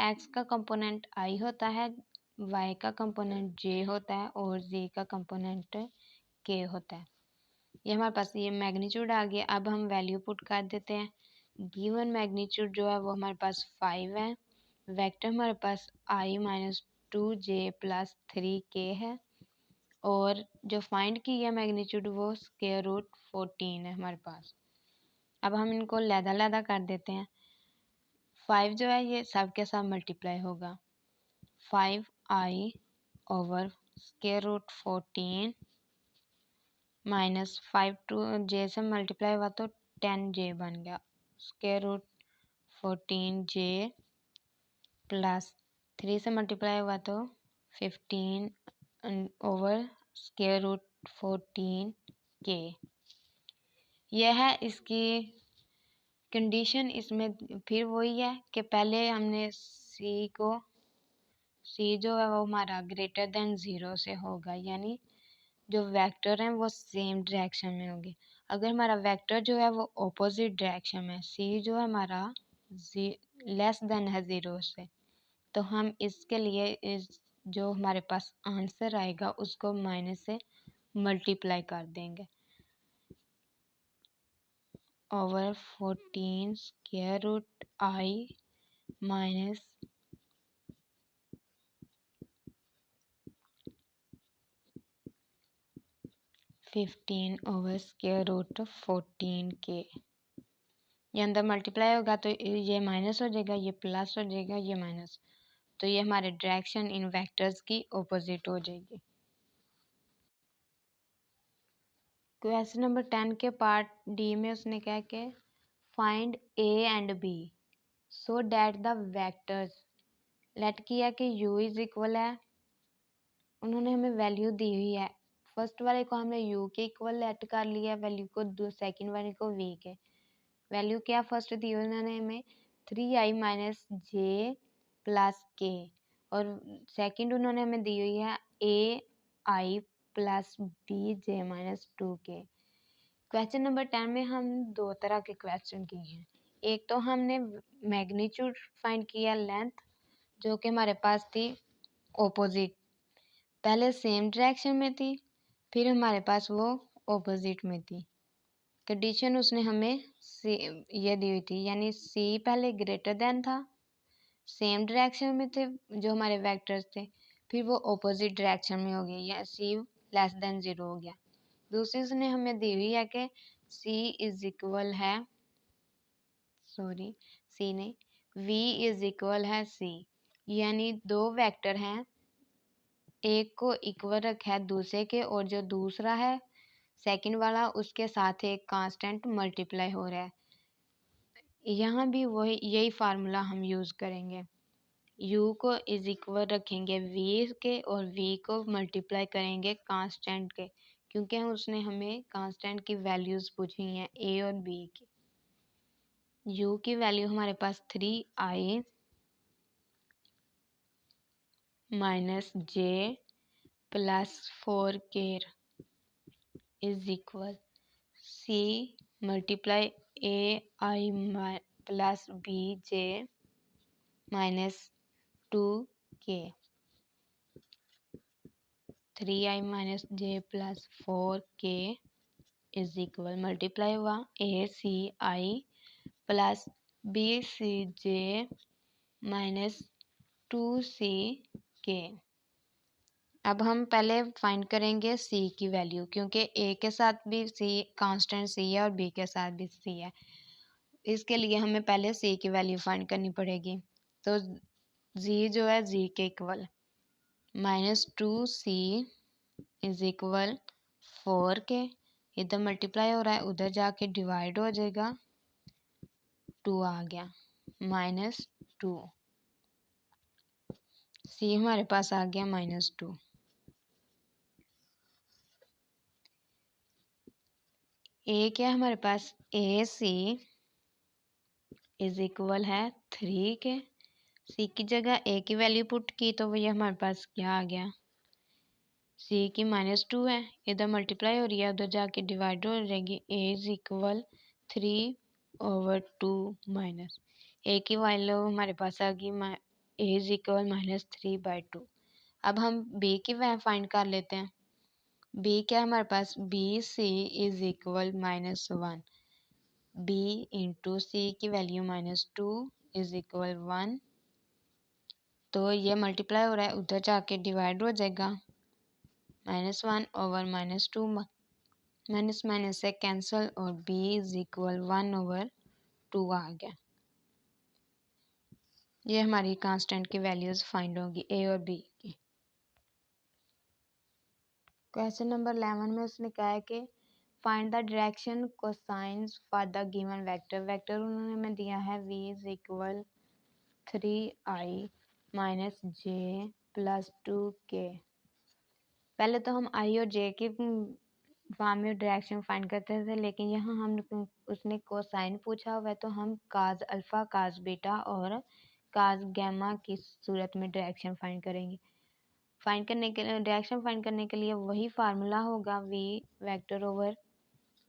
x का कंपोनेंट i होता है, y का कंपोनेंट j होता है और z का कंपोनेंट k होता है। ये हमारे पास ये मैग्नीट्यूड आ गया। अब हम वैल्यू पुट कर देते हैं। गिवन मैग्नीट्यूड जो है वो हमारे पास 5 है, वेक्टर हमारे पास i - 2j + 3k है, और जो फाइंड की है मैग्नीट्यूड वो √14 है हमारे पास। अब हम इनको लैदा कर देते हैं। 5 जो है ये सब के साथ मल्टीप्लाई होगा, 5i ओवर √14 -5 टू j से मल्टीप्लाई हुआ तो 10j बन गया, √14j प्लस 3 से मल्टीप्लाई हुआ तो 15 ओवर √14k। यह है इसकी कंडीशन। इसमें फिर वही है कि पहले हमने c जो है वो हमारा ग्रेटर देन 0 से होगा, यानी जो वेक्टर हैं वो सेम डायरेक्शन में होंगे। अगर हमारा वेक्टर जो है वो ऑपोजिट डायरेक्शन में, c जो है हमारा लेस देन है 0 से, तो हम इसके लिए जो हमारे पास आंसर आएगा उसको माइनस से मल्टीप्लाई कर देंगे, over 14 square root i minus 15 over square root 14k। ये अंदर मल्टीप्लाई होगा तो ये माइनस हो जाएगा, ये प्लस हो जाएगा, ये माइनस, तो ये हमारे डायरेक्शन इन वेक्टर्स की ऑपोजिट हो जाएगी। क्वेश्चन नंबर 10 के पार्ट डी में उसने कहा कि find a and b so that the vectors, let किया कि u इज इक्वल है, उन्होंने हमें वैल्यू दी हुई है। फर्स्ट वाले को हमने u के इक्वल लेट कर लिया वैल्यू को, सेकंड वाले को v के। वैल्यू क्या फर्स्ट दी हुई उन्होंने हमें 3i - j + k, और सेकंड उन्होंने हमें दी हुई है ai + bj - 2k। Question number 10 में हम दो तरह के क्वेश्चन किए हैं। एक तो हमने मैग्नीट्यूड फाइंड किया लेंथ, जो कि हमारे पास थी ऑपोजिट, पहले सेम डायरेक्शन में थी, फिर हमारे पास वो ऑपोजिट में थी। कंडीशन उसने हमें ये दी हुई थी, यानी c पहले ग्रेटर देन था, सेम डायरेक्शन में थे जो हमारे वेक्टर्स थे, फिर वो ऑपोजिट डायरेक्शन में हो गया या c लेस देन 0 हो गया। दूसरी उसने हमें दी हुई है कि c इज इक्वल है, c नहीं, v इज इक्वल है c, यानी दो वेक्टर हैं, एक को इक्वल रखा है दूसरे के, और जो दूसरा है सेकंड वाला उसके साथ एक कांस्टेंट मल्टीप्लाई हो रहा है। यहाँ भी वही यही फार्मूला हम यूज़ करेंगे, u को इज इक्वल रखेंगे v के और v को मल्टीप्लाई करेंगे कांस्टेंट के, क्योंकि उसने हमें कांस्टेंट की वैल्यूज़ पूछी हैं a और b की। u की वैल्यू हमारे पास 3i - j + 4k is equal c multiply ai + bj - 2k, 3i - j + 4k is equal multiply हुआ a c i plus b c j minus 2C के। अब हम पहले फाइंड करेंगे C की वैल्यू, क्योंकि A के साथ भी C कांस्टेंट C है और B के साथ भी C है। इसके लिए हमें पहले C की वैल्यू फाइंड करनी पड़ेगी। तो Z जो है Z के इक्वल -2C इज इक्वल 4 के, इधर मल्टीप्लाई हो रहा है उधर जाके डिवाइड हो जाएगा, 2 आ गया -2। C हमारे पास आ गया -2। A क्या है हमारे पास, AC इज इक्वल है 3 के। C की जगह A की वैल्यू पुट की तो ये हमारे पास क्या आ गया, C की -2 है, इधर मल्टीप्लाई हो रही है उधर जाके डिवाइड हो जाएगी। A is equal 3/2 minus A की वैल्यू हमारे पास आ गई A इज इक्वल -3/2। अब हम B की वैल्यू फाइंड कर लेते हैं। B क्या है हमारे पास, BC is equal -1। B into C की वैल्यू -2 इज इक्वल 1। तो ये मल्टीप्लाई हो रहा है उधर जाके डिवाइड हो जाएगा, -1 ओवर -2, माइनस माइनस से कैंसिल और B इज इक्वल 1/2 आ गया। ये हमारी कांस्टेंट की वैल्यूज फाइंड होगी A और B की। क्वेश्चन नंबर 11 में उसने कहा है कि find the direction cosines for the given vector. Vector उन्होंने हमें दिया है V is equal 3i minus j plus 2k। पहले तो हम i और j की फॉर्म में डायरेक्शन फाइंड करते थे, लेकिन यहाँ हम उसने कोसाइन पूछा हुआ है तो हम काज अल्फा, काज बीटा और काज गैमा की सूरत में डायरेक्शन फाइंड करेंगे। फाइंड करने के लिए, डायरेक्शन फाइंड करने के लिए वही फार्मूला होगा v वेक्टर ओवर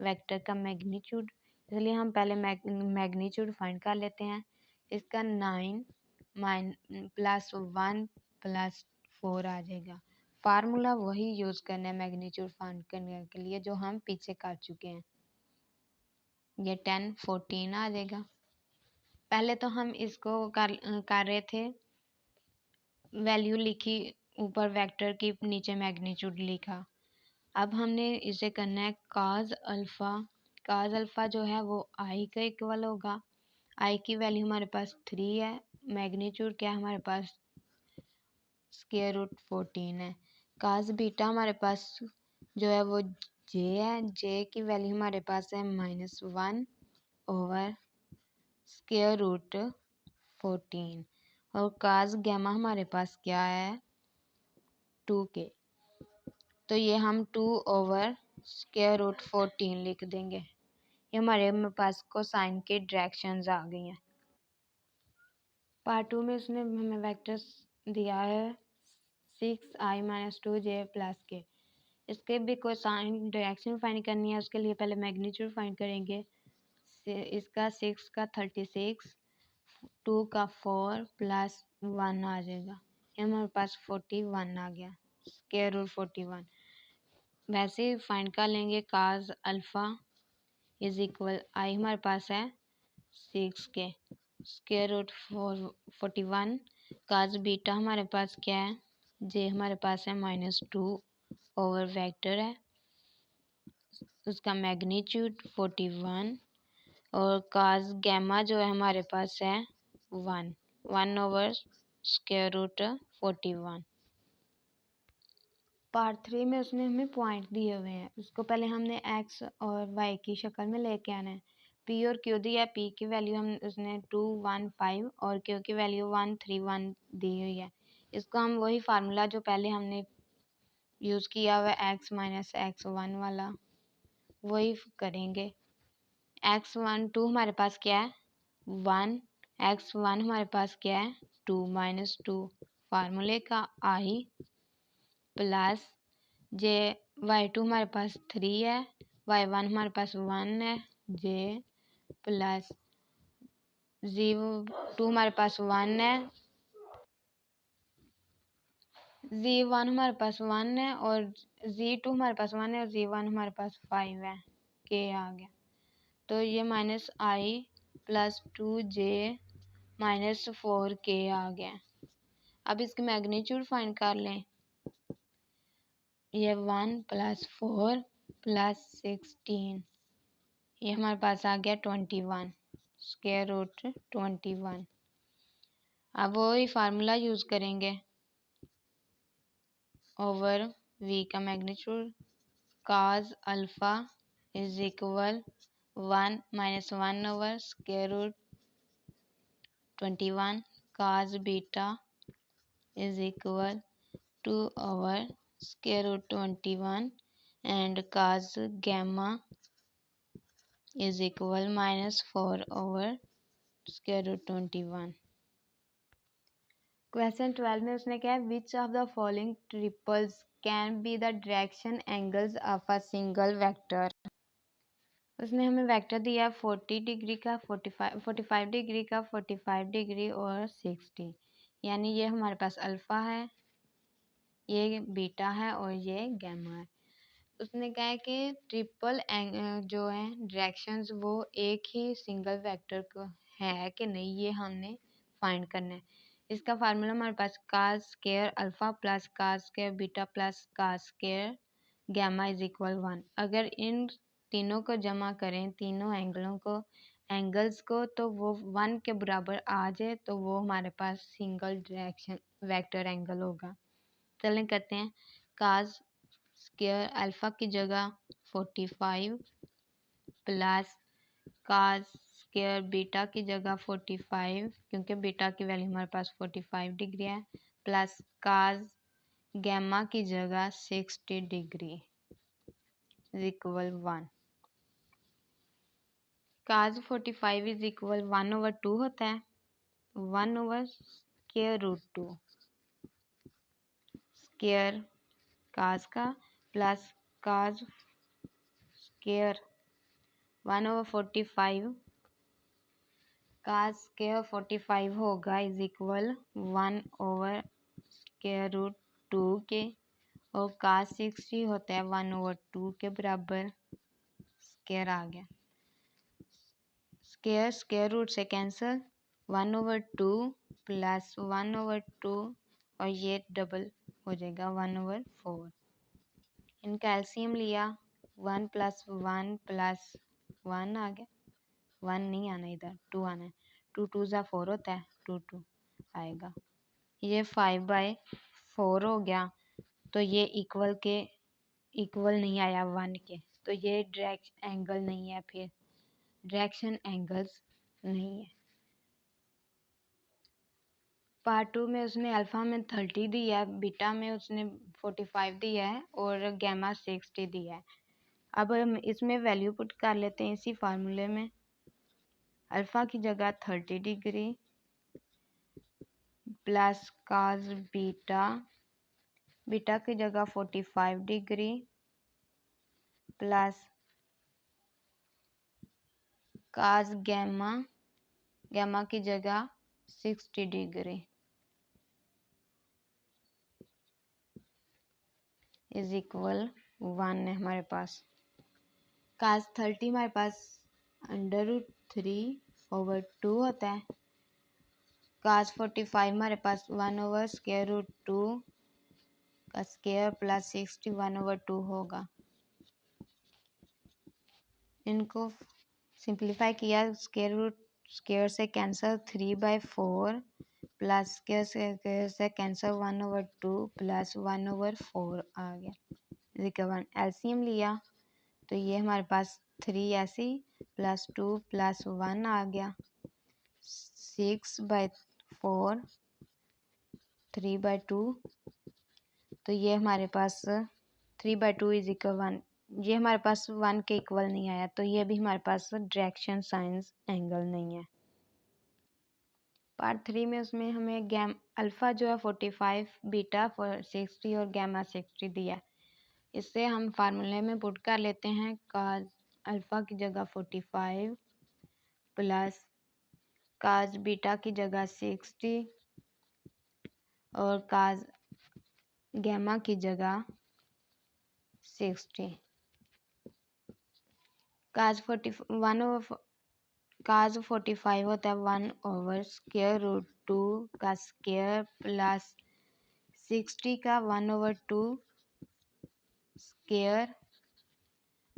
वेक्टर का मैग्नीट्यूड। इसलिए हम पहले मैग्नीट्यूड फाइंड कर लेते हैं। इसका 9 प्लस 1 प्लस 4 आ जाएगा। फार्मूला वही यूज करना है मैग्नीट्यूड फाइंड करने के लिए जो हम पीछे कर चुके हैं। ये 10 14 आ जाएगा। पहले तो हम इसको कर रहे थे, वैल्यू लिखी ऊपर वेक्टर की, नीचे मैग्नीट्यूड लिखा। अब हमने इसे करना है काज अल्फा। काज अल्फा जो है वो आई का इक्वल होगा। आई की वैल्यू हमारे पास 3 है, मैग्नीट्यूड क्या है हमारे पास स्क्वायर रूट 14 है। काज बीटा हमारे पास जो है वो जे है, जे की वैल्यू हमारे पास है -1 ओवर स्क्वायर रूट 14। और काज गैमा हमारे पास क्या है 2k। तो ये हम 2 ओवर स्क्वायर रूट 14 लिख देंगे। ये हमारे पास कोसाइन के डायरेक्शंस आ गई हैं। पार्ट 2 में उसने हमें वेक्टर्स दिया है 6i माइनस 2j प्लस के। इसके भी कोसाइन डायरेक्शन फाइंड करनी है, उसके लिए पहले मैग्नीट्यूड फाइंड करेंगे। इसका 6 का 36, 2 का 4 प्लस 1 आ जाएगा। ये हमारे पास 41 आ गया, स्क्वायर रूट 41। वैसे ही फाइंड कर लेंगे काज अल्फा इज इक्वल आई हमारे पास है 6 के, स्क्वायर रूट 41। काज बीटा हमारे पास क्या है, जे हमारे पास है -2 ओवर वेक्टर है, उसका मैग्नीट्यूड 41। और काज गैमा जो है हमारे पास है 1 ओवर स्क्वायर रूट 41। पार्ट 3 में उसने हमें पॉइंट दिए हुए हैं, उसको पहले हमने एक्स और वाई की शक्ल में लेके आना है। पी और क्यू दिया, पी की वैल्यू हम उसने 2 1 5 और क्यू की वैल्यू 1 3 1 दी हुई है। इसको हम वही फार्मूला जो पहले हमने यूज़ किया हुआ है एक्स माइनस एक्स 1 वाला वही करेंगे। x1 2 हमारे पास क्या है 1, x1 हमारे पास क्या है 2 -2 फार्मूले का आई प्लस जे y2 हमारे पास 3 है, y1 हमारे पास 1 है, जे प्लस z2 हमारे पास 1 है, z1 हमारे पास 1 है और z2 हमारे पास 1 है और z1 हमारे पास 5 है, के आ गया। तो ये -i प्लस 2j-4k आ गया। अब इसकी मैग्नीट्यूड फाइंड कर लें। ये 1 + 4 + 16, ये हमारे पास आ गया 21, स्क्वायर रूट 21। अब वही फार्मूला यूज़ करेंगे, ओवर v का magnitude cos alpha is equal 1 - 1 over square root 21, cos beta is equal 2 over square root 21 and cos gamma is equal -4 over square root 21। Question 12 में उसने क्या है, which of the following triples can be the direction angles of a single vector. उसने हमें vector दिया 40 degree का, 45 degree का, 45 degree और 60, यानी ये हमारे पास अल्फ़ा है, ये बीटा है और ये गैमा है। उसने कहा है कि ट्रिपल जो है डायरेक्शंस वो एक ही सिंगल वेक्टर को है कि नहीं, ये हमने फाइंड करना है। इसका फार्मूला हमारे पास cos square alpha plus cos square beta plus cos square gamma is equal 1। अगर इन तीनों को जमा करें, तीनों एंगल्स को, तो वो 1 के बराबर आ जाए तो वो हमारे पास सिंगल डायरेक्शन वेक्टर एंगल होगा। चलें करते हैं। cos स्क्वायर अल्फ़ा की जगह 45 प्लस cos स्क्वायर बीटा की जगह 45, क्योंकि बीटा की वैल्यू हमारे पास 45 डिग्री है, प्लस cos गैमा की जगह 60 degree is equal 1। cos 45 is equal 1/2 होता है, 1 over square root 2 square cos का plus cos square 1/45 cos square 45 होगा is equal 1 over square root 2 के, और cos 60 होता है 1/2 के बराबर, स्क्वायर आ गया, स्क्वायर स्क्वायर रूट से कैंसिल, 1/2 प्लस 1/2 और ये डबल हो जाएगा 1/4। इनका एलसीएम लिया, 1 + 1 + 1 आ गया, 1 नहीं आना, इधर 2 आना है, 2 2 ज़ा 4 होता है, 2 2 आएगा। ये 5/4 हो गया, तो ये इक्वल नहीं आया 1 के, तो ये डायरेक्शन एंगल नहीं है, फिर डायरेक्शन एंगल्स नहीं है। पार्ट 2 में उसने अल्फ़ा में 30 दिया है, बीटा में उसने 45 दिया है और गैमा 60 दिया है। अब हम इसमें वैल्यू पुट कर लेते हैं इसी फार्मूले में। अल्फ़ा की जगह 30 degree plus cos beta, beta की जगह 45 degree plus cos gamma, gamma की जगह 60 डिग्री इज इक्वल 1 है हमारे पास। cos 30 हमारे पास √3/2 होता है, cos 45 हमारे पास 1 ओवर स्क्वायर रूट 2 का स्क्वायर प्लस 60 1/2 होगा। इनको सिंप्लीफाई किया, स्क्वायर से कैंसिल 3/4 प्लस स्क्वायर से कैंसिल 1/2 प्लस 1/4 आ गया। एलसीएम लिया तो ये हमारे पास 3 ऐसे प्लस 2 प्लस 1 आ गया, 6/4 3/2, तो ये हमारे पास 3/2 इज इक्वल 1, ये हमारे पास 1 के इक्वल नहीं आया, तो ये भी हमारे पास डायरेक्शन साइंस एंगल नहीं है। पार्ट 3 में उसमें हमें अल्फ़ा जो है 45, बीटा 60 और गैमा 60 दिया। इससे हम फार्मूले में पुट कर लेते हैं, cos अल्फ़ा की जगह 45 प्लस cos बीटा की जगह 60 और cos गैमा की जगह 60। cos 1/45 cos 45 होता है 1/√2 का स्क्वायर प्लस 60 का 1/2 स्क्वायर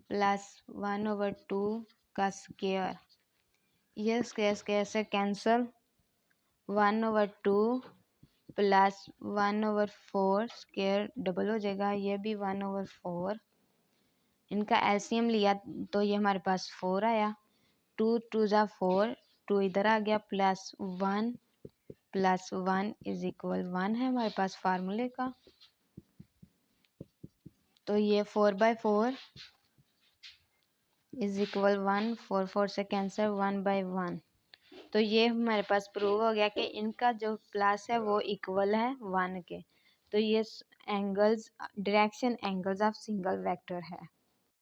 प्लस 1/2 का स्क्वायर। यह स्क्वायर स्क्वायर से कैंसल, 1/2 प्लस 1/4 स्क्वायर डबल हो जाएगा, ये भी 1/4। इनका एलसीएम लिया तो ये हमारे पास 4 आया। 2 2 ज़ा 4, 2 इधर आ गया, प्लस 1 इज इक्वल 1 है हमारे पास फार्मूले का। तो ये 4/4 इज इक्वल 1, 4 4 से कैंसर, 1/1। तो ये हमारे पास प्रूव हो गया कि इनका जो प्लस है वो इक्वल है 1 के। तो ये angles, direction angles of single vector है।